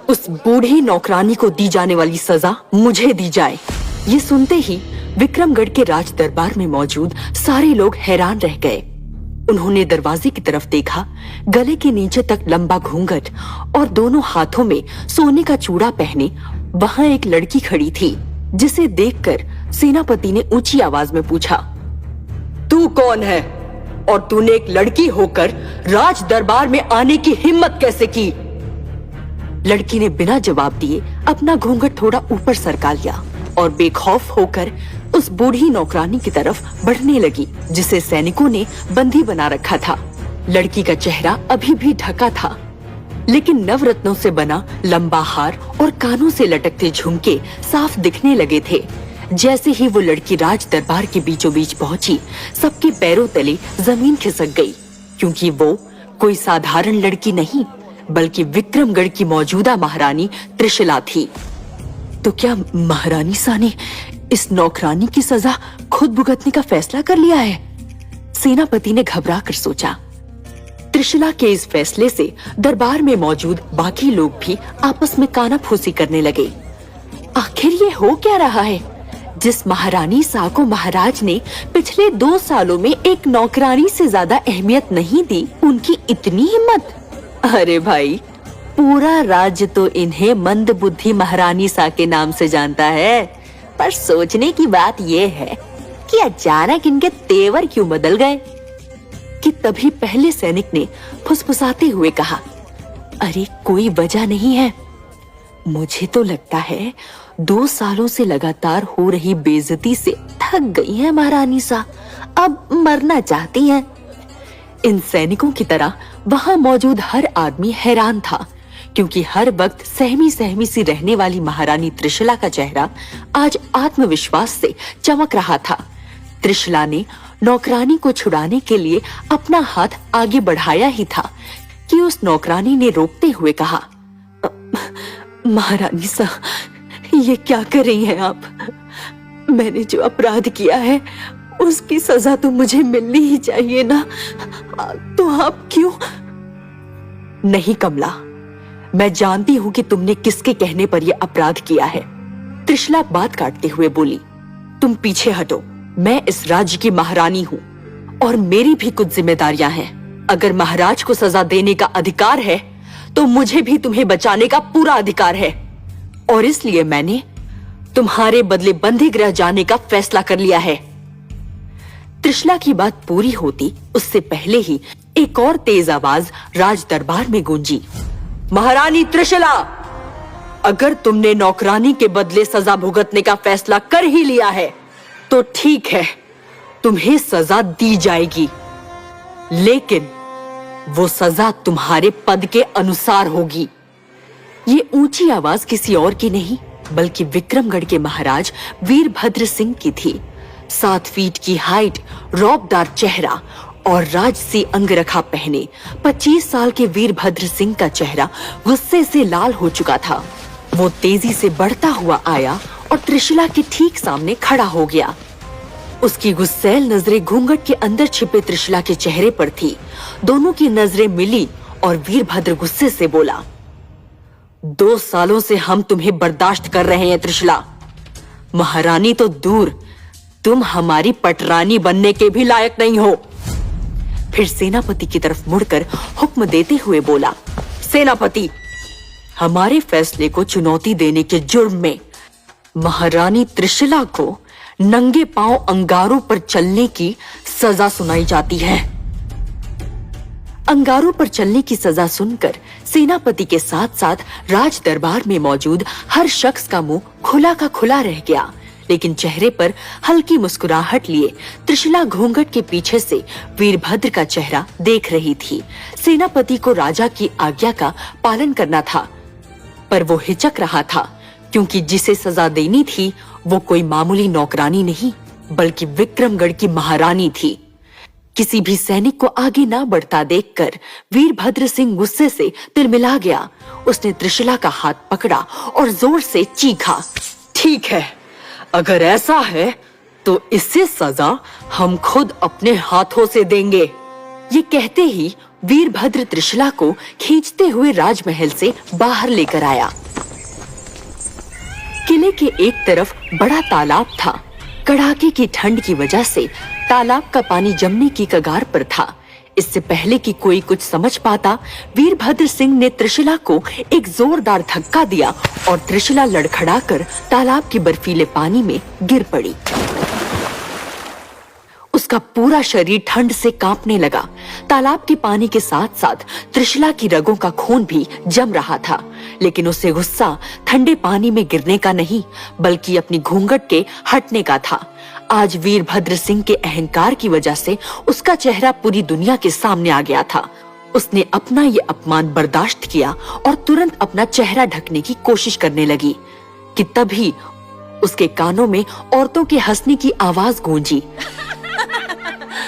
उस बूढ़ी नौकरानी को दी जाने वाली सजा मुझे दी जाए। ये सुनते ही विक्रमगढ़ के राज दरबार में मौजूद सारे लोग हैरान रह गए। उन्होंने दरवाजे की तरफ देखा। गले के नीचे तक लंबा घूंघट और दोनों हाथों में सोने का चूड़ा पहने वहां एक लड़की खड़ी थी, जिसे देखकर सेनापति ने ऊंची आवाज में पूछा, तू कौन है और तूने एक लड़की होकर राज दरबार में आने की हिम्मत कैसे की? लड़की ने बिना जवाब दिए अपना घूंघट थोड़ा ऊपर सरका लिया और बेखौफ होकर उस बूढ़ी नौकरानी की तरफ बढ़ने लगी, जिसे सैनिकों ने बंदी बना रखा था। लड़की का चेहरा अभी भी ढका था, लेकिन नवरत्नों से बना लंबा हार और कानों से लटकते झुमके साफ दिखने लगे थे। जैसे ही वो लड़की राज दरबार के बीचों बीच पहुंची, सबके पैरों तले जमीन खिसक गई, क्योंकि वो कोई साधारण लड़की नहीं बल्कि विक्रमगढ़ की मौजूदा महारानी त्रिशला थी। तो क्या महारानी सा ने इस नौकरानी की सजा खुद भुगतने का फैसला कर लिया है? सेनापति ने घबरा कर सोचा। त्रिशला के इस फैसले से दरबार में मौजूद बाकी लोग भी आपस में कानाफूसी करने लगे। आखिर ये हो क्या रहा है? जिस महारानी सा को महाराज ने पिछले 2 सालों में एक नौकरानी से ज्यादा अहमियत नहीं दी, उनकी इतनी हिम्मत। अरे भाई, पूरा राज्य तो इन्हें मंदबुद्धि महारानी सा के नाम से जानता है, पर सोचने की बात यह है कि अचानक इनके तेवर क्यों बदल गए। कि तभी पहले सैनिक ने फुसफुसाते हुए कहा, अरे कोई वजह नहीं है। मुझे तो लगता है 2 सालों से लगातार हो रही बेइज्जती से थक गई है महारानी सा, अब मरना चाहती हैं। इन सैनिकों की तरह वहां मौजूद हर आदमी हैरान था, क्योंकि हर वक्त सहमी सहमी सी रहने वाली महारानी त्रिशला का चेहरा आज आत्मविश्वास से चमक रहा था। त्रिशला ने नौकरानी को छुड़ाने के लिए अपना हाथ आगे बढ़ाया ही था कि उस नौकरानी ने रोकते हुए कहा, महारानी सा, ये क्या कर रही हैं आप? मैंने जो अपराध किया है उसकी सजा तो मुझे मिलनी ही चाहिए ना, तो आप क्यों? नहीं कमला, मैं जानती हूं कि तुमने किसके कहने पर यह अपराध किया है। त्रिशला बात काटते हुए बोली, तुम पीछे हटो। मैं इस राज्य की महारानी हूं और मेरी भी कुछ जिम्मेदारियां हैं। अगर महाराज को सजा देने का अधिकार है तो मुझे भी तुम्हें बचाने का पूरा अधिकार है, और इसलिए मैंने तुम्हारे बदले बंदी गृह जाने का फैसला कर लिया है। त्रिशला की बात पूरी होती उससे पहले ही एक और तेज आवाज राज दरबार में गूंजी, महारानी त्रिशला, अगर तुमने नौकरानी के बदले सजा भुगतने का फैसला कर ही लिया है तो ठीक है, तुम्हें सजा दी जाएगी, लेकिन वो सजा तुम्हारे पद के अनुसार होगी। ये ऊंची आवाज किसी और की नहीं बल्कि विक्रमगढ़ के महाराज वीरभद्र सिंह की थी। 7 फीट की हाइट, रौबदार चेहरा और राजसी अंगरखा पहने 25 साल के वीरभद्र सिंह का चेहरा गुस्से से लाल हो चुका था। वो तेजी से बढ़ता हुआ आया और त्रिशला के ठीक सामने खड़ा हो गया। उसकी गुस्सैल नजरें घूंघट के अंदर छिपे त्रिशला के चेहरे पर थी। दोनों की नजरें मिली और वीरभद्र गुस्से से बोला, 2 सालों से हम तुम्हें बर्दाश्त कर रहे हैं त्रिशला। महारानी तो दूर, तुम हमारी पटरानी बनने के भी लायक नहीं हो। फिर सेनापति की तरफ मुड़कर हुक्म देते हुए बोला, सेनापति, हमारे फैसले को चुनौती देने के जुर्म में महारानी त्रिशला को नंगे पांव अंगारों पर चलने की सजा सुनाई जाती है। अंगारों पर चलने की सजा सुनकर सेनापति के साथ साथ राज दरबार में मौजूद हर शख्स का मुंह खुला का खुला रह गया, लेकिन चेहरे पर हल्की मुस्कुराहट लिए त्रिशला घूंघट के पीछे से वीरभद्र का चेहरा देख रही थी। सेनापति को राजा की आज्ञा का पालन करना था, पर वो हिचक रहा था, क्योंकि जिसे सजा देनी थी वो कोई मामूली नौकरानी नहीं बल्कि विक्रमगढ़ की महारानी थी। किसी भी सैनिक को आगे ना बढ़ता देखकर वीरभद्र सिंह गुस्से से तिलमिला गया। उसने त्रिशला का हाथ पकड़ा और जोर से चीखा, ठीक है, अगर ऐसा है तो इससे सजा हम खुद अपने हाथों से देंगे। ये कहते ही वीरभद्र त्रिशला को खींचते हुए राजमहल से बाहर लेकर आया। किले के एक तरफ बड़ा तालाब था। कड़ाके की ठंड की वजह से तालाब का पानी जमने की कगार पर था। इससे पहले कि कोई कुछ समझ पाता, वीरभद्र सिंह ने त्रिशला को एक जोरदार धक्का दिया और त्रिशला लड़खड़ाकर तालाब के बर्फीले पानी में गिर पड़ी। उसका पूरा शरीर ठंड से कांपने लगा। तालाब के पानी के साथ साथ त्रिशला की रगों का खून भी जम रहा था, लेकिन उसे गुस्सा ठंडे पानी में गिरने का नहीं, बल्कि अपनी घूंघट के हटने का था। आज वीरभद्र सिंह के अहंकार की वजह से उसका चेहरा पूरी दुनिया के सामने आ गया था। उसने अपना ये अपमान बर्दाश्त किया और तुरंत अपना चेहरा ढकने की कोशिश करने लगी कि तभी उसके कानों में औरतों के हंसने की आवाज गूंजी।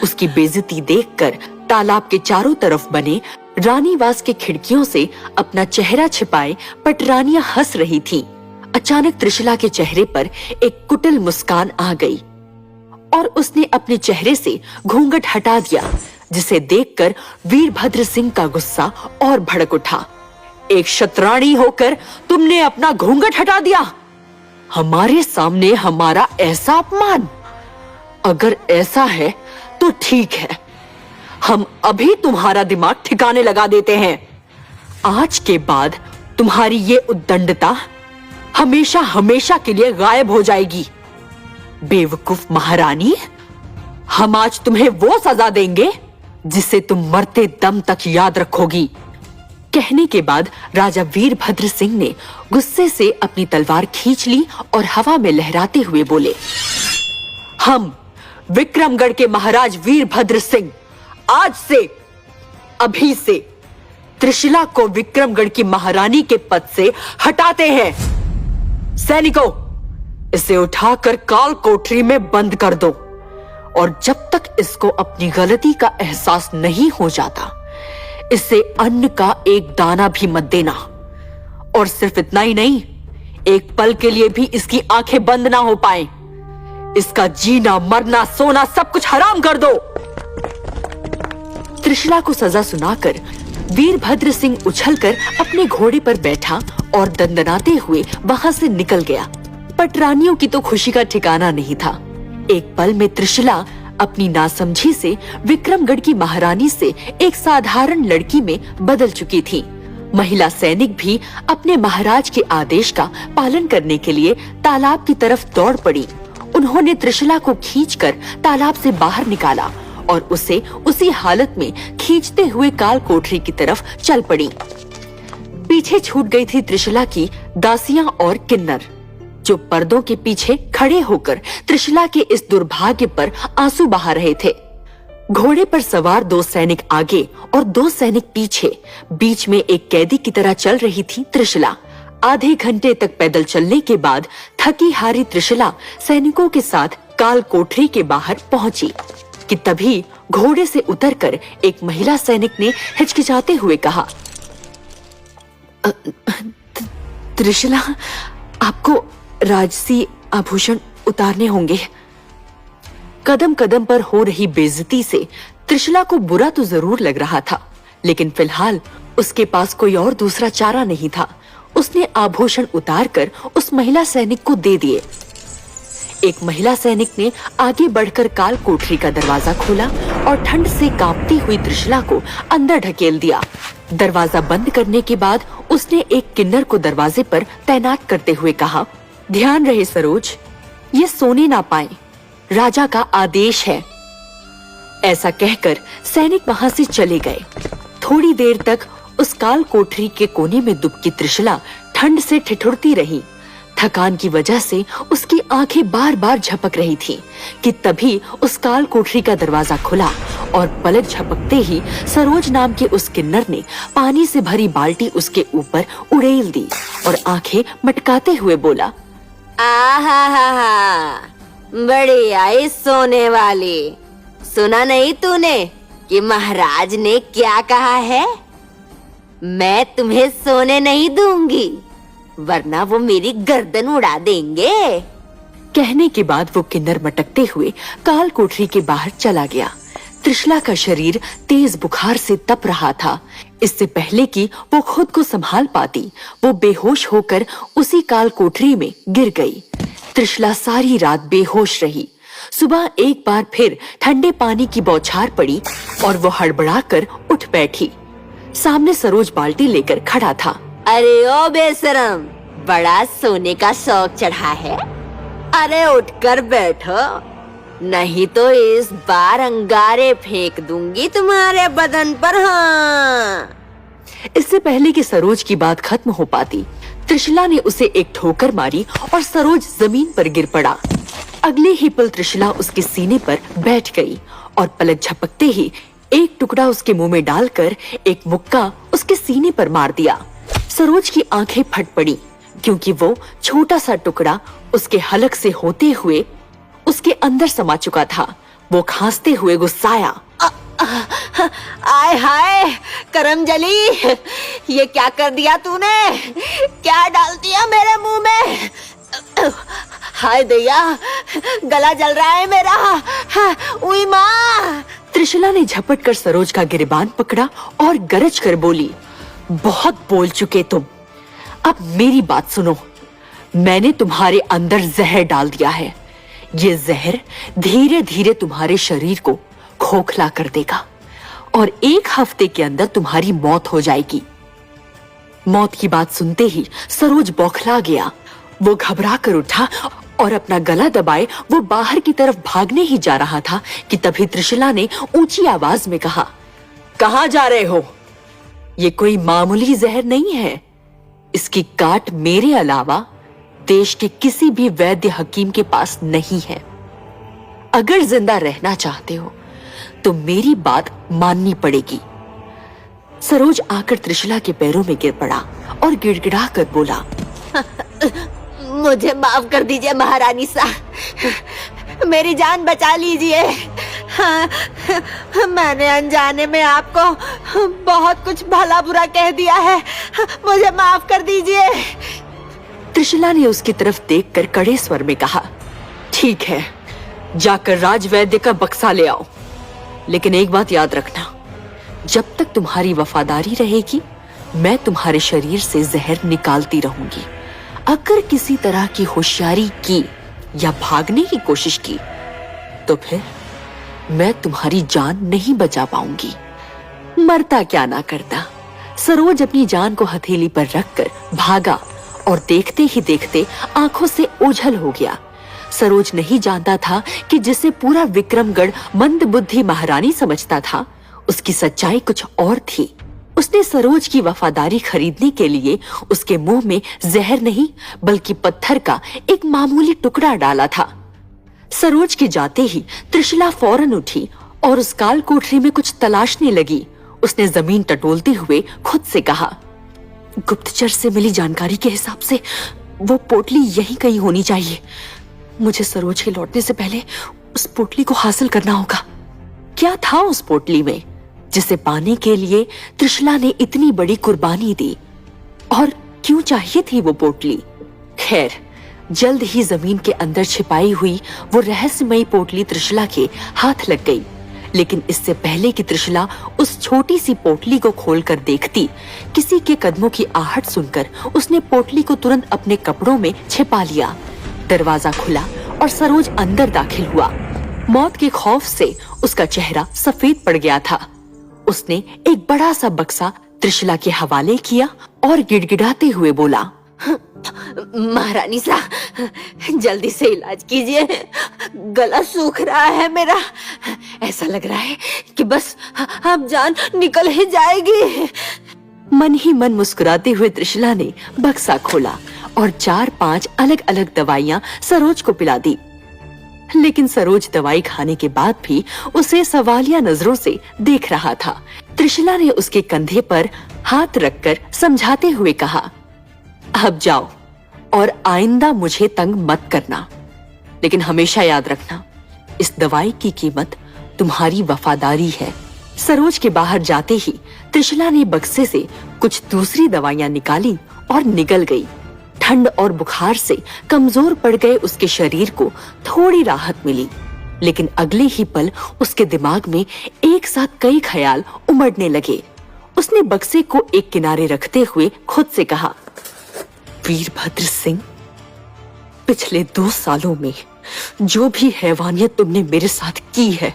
उसकी बेइज्जती देखकर तालाब के चारों तरफ बने रानीवास के खिड़कियों से अपना चेहरा छिपाए पटरानियां हंस रही थीं। अचानक त्रिशला के चेहरे पर एक कुटिल मुस्कान आ गई और उसने अपने चेहरे से घूंघट हटा दिया, जिसे देखकर वीरभद्र सिंह का गुस्सा और भड़क उठा। एक शतरानी होकर तुमने अपना घूंघट हटा दिया? हमारे सामने हमारा ऐसा अपमान? अगर ऐसा है तो ठीक है, हम अभी तुम्हारा दिमाग ठिकाने लगा देते हैं। आज के बाद तुम्हारी ये उद्दंडता हमेशा हमेशा के लिए गायब हो जाएगी। बेवकूफ महारानी, हम आज तुम्हें वो सजा देंगे जिसे तुम मरते दम तक याद रखोगी। कहने के बाद राजा वीरभद्र सिंह ने गुस्से से अपनी तलवार खींच ली और हवा में लहराते हुए बोले, हम विक्रमगढ़ के महाराज वीरभद्र सिंह आज से, अभी से त्रिशला को विक्रमगढ़ की महारानी के पद से हटाते हैं। सैनिकों, इसे उठाकर काल कोठरी में बंद कर दो और जब तक इसको अपनी गलती का एहसास नहीं हो जाता, इसे अन्न का एक दाना भी मत देना। और सिर्फ इतना ही नहीं, एक पल के लिए भी इसकी आंखें बंद ना हो पाए। इसका जीना, मरना, सोना सब कुछ हराम कर दो। त्रिशला को सजा सुनाकर वीरभद्र सिंह उछलकर अपने घोड़े पर बैठा और दंदनाते हुए वहां से निकल गया। पटरानियों की तो खुशी का ठिकाना नहीं था। एक पल में त्रिशला अपनी नासमझी से विक्रमगढ़ की महारानी से एक साधारण लड़की में बदल चुकी थी। महिला सैनिक भी अपने महाराज के आदेश का पालन करने के लिए तालाब की तरफ दौड़ पड़ी। उन्होंने त्रिशला को खींचकर तालाब से बाहर निकाला और उसे उसी हालत में खींचते हुए काल कोठरी की तरफ चल पड़ी। पीछे छूट गई थी त्रिशला की दासियां और किन्नर, जो पर्दों के पीछे खड़े होकर त्रिशला के इस दुर्भाग्य पर आंसू बहा रहे थे। घोड़े पर सवार 2 सैनिक आगे और 2 सैनिक पीछे, बीच में एक कैदी की तरह चल रही थी त्रिशला। आधे घंटे तक पैदल चलने के बाद थकी हारी त्रिशला सैनिकों के साथ काल कोठरी के बाहर पहुंची कि तभी घोड़े से उतरकर एक महिला सैनिक ने हिचकिचाते हुए कहा, त्रिशला, आपको राजसी आभूषण उतारने होंगे। कदम कदम पर हो रही बेइज्जती से त्रिशला को बुरा तो जरूर लग रहा था, लेकिन फिलहाल उसके पास कोई और दूसरा चारा नहीं था। उसने आभूषण उतारकर उस महिला सैनिक को दे दिए। एक महिला सैनिक ने आगे बढ़कर काल कोठरी का दरवाजा खोला और ठंड से कांपती हुई त्रिशला को अंदर ढकेल दिया। दरवाजा बंद करने के बाद उसने एक किन्नर को दरवाजे पर तैनात करते हुए कहा, ध्यान रहे सरोज, ये सोने ना पाए, राजा का आदेश है। ऐसा कहकर सैनिक वहां से चले गए। थोड़ी देर तक उस काल कोठरी के कोने में दुबकी त्रिशला ठंड से ठिठुरती रही। थकान की वजह से उसकी आंखें बार बार झपक रही थीं कि तभी उस काल कोठरी का दरवाजा खुला और पलक झपकते ही सरोज नाम के उस किन्नर ने पानी से भरी बाल्टी उसके ऊपर उड़ेल दी और आंखें मटकाते हुए बोला, आहा, बड़ी आई सोने वाली। सुना नहीं तूने कि महाराज ने क्या कहा है? मैं तुम्हें सोने नहीं दूंगी, वरना वो मेरी गर्दन उड़ा देंगे। कहने के बाद वो किन्नर मटकते हुए काल कोठरी के बाहर चला गया। त्रिशला का शरीर तेज बुखार से तप रहा था। इससे पहले कि वो खुद को संभाल पाती, वो बेहोश होकर उसी काल कोठरी में गिर गई। त्रिशला सारी रात बेहोश रही। सुबह एक बार फिर ठंडे पानी की बौछार पड़ी और वो हड़बड़ाकर उठ बैठी। सामने सरोज बाल्टी लेकर खड़ा था। अरे ओ बेशरम, बड़ा सोने का शौक चढ़ा है। अरे उठकर बैठो, नहीं तो इस बार अंगारे फेंक दूंगी तुम्हारे बदन पर। हाँ। इससे पहले कि सरोज की बात खत्म हो पाती, त्रिशला ने उसे एक ठोकर मारी और सरोज जमीन पर गिर पड़ा। अगले ही पल त्रिशला उसके सीने पर बैठ गई और पलक झपकते ही एक टुकड़ा उसके मुंह में डालकर एक मुक्का उसके सीने पर मार दिया। सरोज की आंखें फट पड़ी क्योंकि वो छोटा सा टुकड़ा उसके हलक से होते हुए उसके अंदर समा चुका था। वो खांसते हुए गुस्साया। आय हाय करमजली, ये क्या कर दिया तूने? क्या डाल दिया मेरे मुंह में? हाय दैया, गला जल रहा है मेरा। उई माँ। त्रिशला ने झपट कर सरोज का गिरबान पकड़ा और गरज कर बोली, बहुत बोल चुके तुम, अब मेरी बात सुनो। मैंने तुम्हारे अंदर जहर डाल दिया है। ये जहर धीरे धीरे तुम्हारे शरीर को खोखला कर देगा और 1 हफ्ते के अंदर तुम्हारी मौत हो जाएगी। मौत की बात सुनते ही सरोज बौखला गया। वो घबरा कर उठा और अपना गला दबाए वो बाहर की तरफ भागने ही जा रहा था कि तभी त्रिशला ने ऊंची आवाज में कहा, कहां जा रहे हो? ये कोई मामूली जहर नहीं है। इसकी काट मेरे अलावा देश के किसी भी वैद्य हकीम के पास नहीं है। अगर जिंदा रहना चाहते हो तो मेरी बात माननी पड़ेगी। सरोज आकर त्रिशला के पैरों में गिर पड़ा और गिड़गिड़ा कर बोला, मुझे माफ कर दीजिए महारानी साहब, मेरी जान बचा लीजिए। हाँ, मैंने अनजाने में आपको बहुत कुछ भला बुरा कह दिया है, मुझे माफ कर दीजिए। त्रिशला ने उसकी तरफ देखकर कड़े स्वर में कहा, ठीक है, जाकर राजवैद्य का बक्सा ले आओ, लेकिन एक बात याद रखना, जब तक तुम्हारी वफादारी रहेगी मैं तुम्हारे शरीर से जहर निकालती रहूंगी। अगर किसी तरह की होशियारी की या भागने की कोशिश की तो फिर मैं तुम्हारी जान नहीं बचा पाऊंगी। मरता क्या ना करता। सरोज अपनी जान को हथेली पर रखकर भागा और देखते ही देखते आंखों से ओझल हो गया। सरोज नहीं जानता था कि जिसे पूरा विक्रमगढ़ मंदबुद्धि महारानी समझता था, उसकी सच्चाई कुछ और थी। उसने सरोज की वफादारी खरीदने के लिए उसके मुंह में जहर नहीं बल्कि पत्थर का एक मामूली टुकड़ा डाला था। सरोज के जाते ही त्रिशला फौरन उठी और उस काल कोठरी में कुछ तलाशने लगी। उसने जमीन टटोलते हुए खुद से कहा, गुप्तचर से मिली जानकारी के हिसाब से वो पोटली यहीं कहीं होनी चाहिए। मुझे सरोज के लौटने से पहले उस पोटली को हासिल करना होगा। क्या था उस पोटली में जिसे पाने के लिए त्रिशला ने इतनी बड़ी कुर्बानी दी, और क्यों चाहिए थी वो पोटली? खैर, जल्द ही जमीन के अंदर छिपाई हुई वो रहस्यमयी पोटली त्रिशला के हाथ लग गई। लेकिन इससे पहले कि त्रिशला उस छोटी सी पोटली को खोलकर देखती, किसी के कदमों की आहट सुनकर उसने पोटली को तुरंत अपने कपड़ों में छिपा लिया। दरवाजा खुला और सरोज अंदर दाखिल हुआ। मौत के खौफ से उसका चेहरा सफेद पड़ गया था। उसने एक बड़ा सा बक्सा त्रिशला के हवाले किया और गिड़गिड़ाते हुए बोला, महारानी साहब, जल्दी से इलाज कीजिए, गला सूख रहा है मेरा। ऐसा लग रहा है कि बस अब जान निकल ही जाएगी। मन ही मन मुस्कुराते हुए त्रिशला ने बक्सा खोला और 4-5 अलग अलग दवाइयां सरोज को पिला दी। लेकिन सरोज दवाई खाने के बाद भी उसे सवालिया नजरों से देख रहा था। त्रिशला ने उसके कंधे पर हाथ रखकर समझाते हुए कहा, अब जाओ और आइंदा मुझे तंग मत करना, लेकिन हमेशा याद रखना, इस दवाई की कीमत तुम्हारी वफादारी है। सरोज के बाहर जाते ही त्रिशला ने बक्से से कुछ दूसरी दवाइयां निकाली और निकल गई। ठंड और बुखार से कमजोर पड़ गए उसके शरीर को थोड़ी राहत मिली। लेकिन अगले ही पल उसके दिमाग में एक साथ कई ख्याल उमड़ने लगे। उसने बक्से को एक किनारे रखते हुए खुद से कहा, वीरभद्र सिंह, पिछले 2 सालों में जो भी हैवानियत तुमने मेरे साथ की है,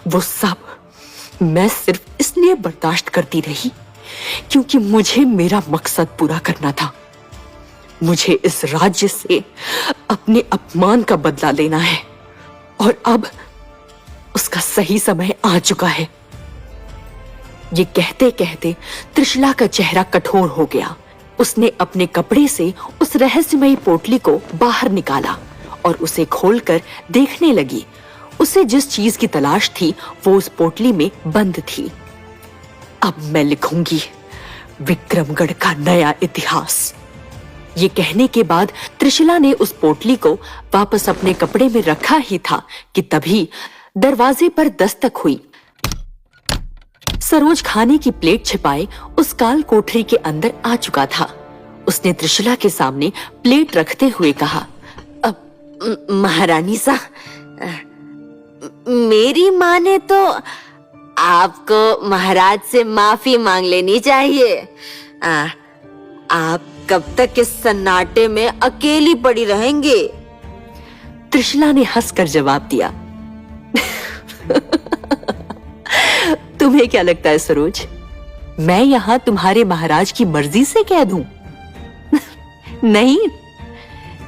वो सब मैं सिर्फ इसलिए बर्दाश्त करती रही क्योंकि मुझे मेरा मकसद पूरा करना था। मुझे इस राज्य से अपने अपमान का बदला लेना है और अब उसका सही समय आ चुका है। ये कहते कहते त्रिशला का चेहरा कठोर हो गया। उसने अपने कपड़े से उस रहस्यमयी पोटली को बाहर निकाला और उसे खोलकर देखने लगी। उसे जिस चीज की तलाश थी वो उस पोटली में बंद थी। अब मैं लिखूंगी विक्रमगढ़ का नया इतिहास। ये कहने के बाद त्रिशला ने उस पोटली को वापस अपने कपड़े में रखा ही था कि तभी दरवाजे पर दस्तक हुई। सरोज खाने की प्लेट छिपाए उस काल कोठरी के अंदर आ चुका था। उसने त्रिशला के सामने प्लेट रखते हुए कहा, महारानी सा, मेरी माँ ने तो आपको महाराज से माफी मांग लेनी चाहिए। आप कब तक इस सन्नाटे में अकेली पड़ी रहेंगे? त्रिशला ने हंसकर जवाब दिया, तुम्हें क्या लगता है सरोज, मैं यहाँ तुम्हारे महाराज की मर्जी से कह दूं? नहीं,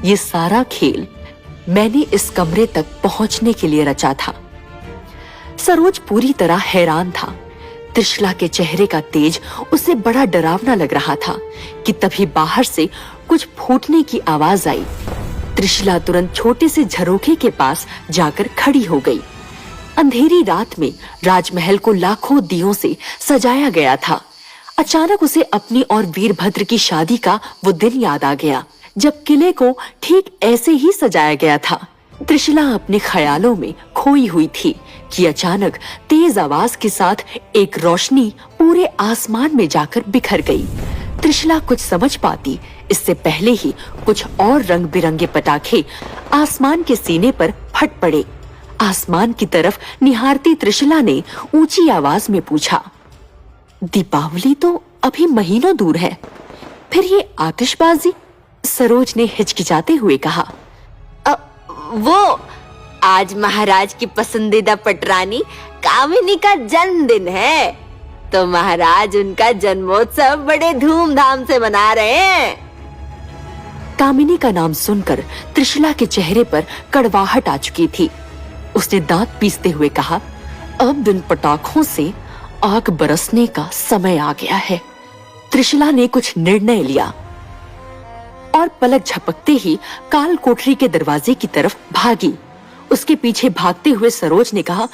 ये सारा खेल मैंने इस कमरे तक पहुंचने के लिए रचा था। सरोज पूरी तरह हैरान था। त्रिशला के चेहरे का तेज उसे बड़ा डरावना लग रहा था कि तभी बाहर से कुछ फूटने की आवाज आई। त्रिशला तुरंत छोटे से झरोखे के पास जाकर खड़ी हो गई। अंधेरी रात में राजमहल को लाखों दियों से सजाया गया था। अचानक उसे अपनी और वीरभद्र की शादी का वो दिन याद आ गया जब किले को ठीक ऐसे ही सजाया गया था। त्रिशला अपने ख्यालों में खोई हुई थी कि अचानक तेज आवाज के साथ एक रोशनी पूरे आसमान में जाकर बिखर गई। त्रिशला कुछ समझ पाती इससे पहले ही कुछ और रंग बिरंगे पटाखे आसमान के सीने पर फट पड़े। आसमान की तरफ निहारती त्रिशला ने ऊंची आवाज में पूछा, दीपावली तो अभी महीनों दूर है, फिर ये आतिशबाजी? सरोज ने हिचकिचाते हुए कहा, वो आज महाराज की पसंदीदा पटरानी कामिनी का जन्मदिन है, तो महाराज उनका जन्मोत्सव बड़े धूमधाम से मना रहे हैं। कामिनी का नाम सुनकर त्रिशला के चेहरे पर कड़वाहट आ चुकी थी। उसने दांत पीसते हुए कहा, अब इन पटाखों से आग बरसने का समय आ गया है। त्रिशला ने कुछ निर्णय लिया और पलक झपकते ही काल कोठरी के दरवाजे की तरफ भागी। उसके पीछे भागते हुए सरोज ने कहा,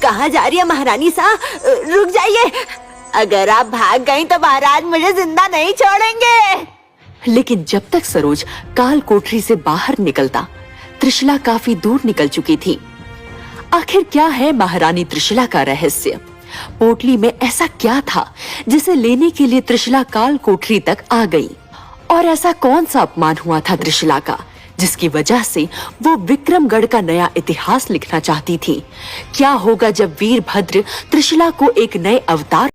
कहाँ जा रही है महारानी सा? रुक जाइए, अगर आप भाग गई तो महाराज मुझे जिंदा नहीं छोड़ेंगे। लेकिन जब तक सरोज काल कोठरी से बाहर निकलता, त्रिशला काफी दूर निकल चुकी थी। आखिर क्या है महारानी त्रिशला का रहस्य? पोटली में ऐसा क्या था जिसे लेने के लिए त्रिशला काल कोठरी तक आ गई? और ऐसा कौन सा अपमान हुआ था त्रिशला का जिसकी वजह से वो विक्रमगढ़ का नया इतिहास लिखना चाहती थी? क्या होगा जब वीरभद्र त्रिशला को एक नए अवतार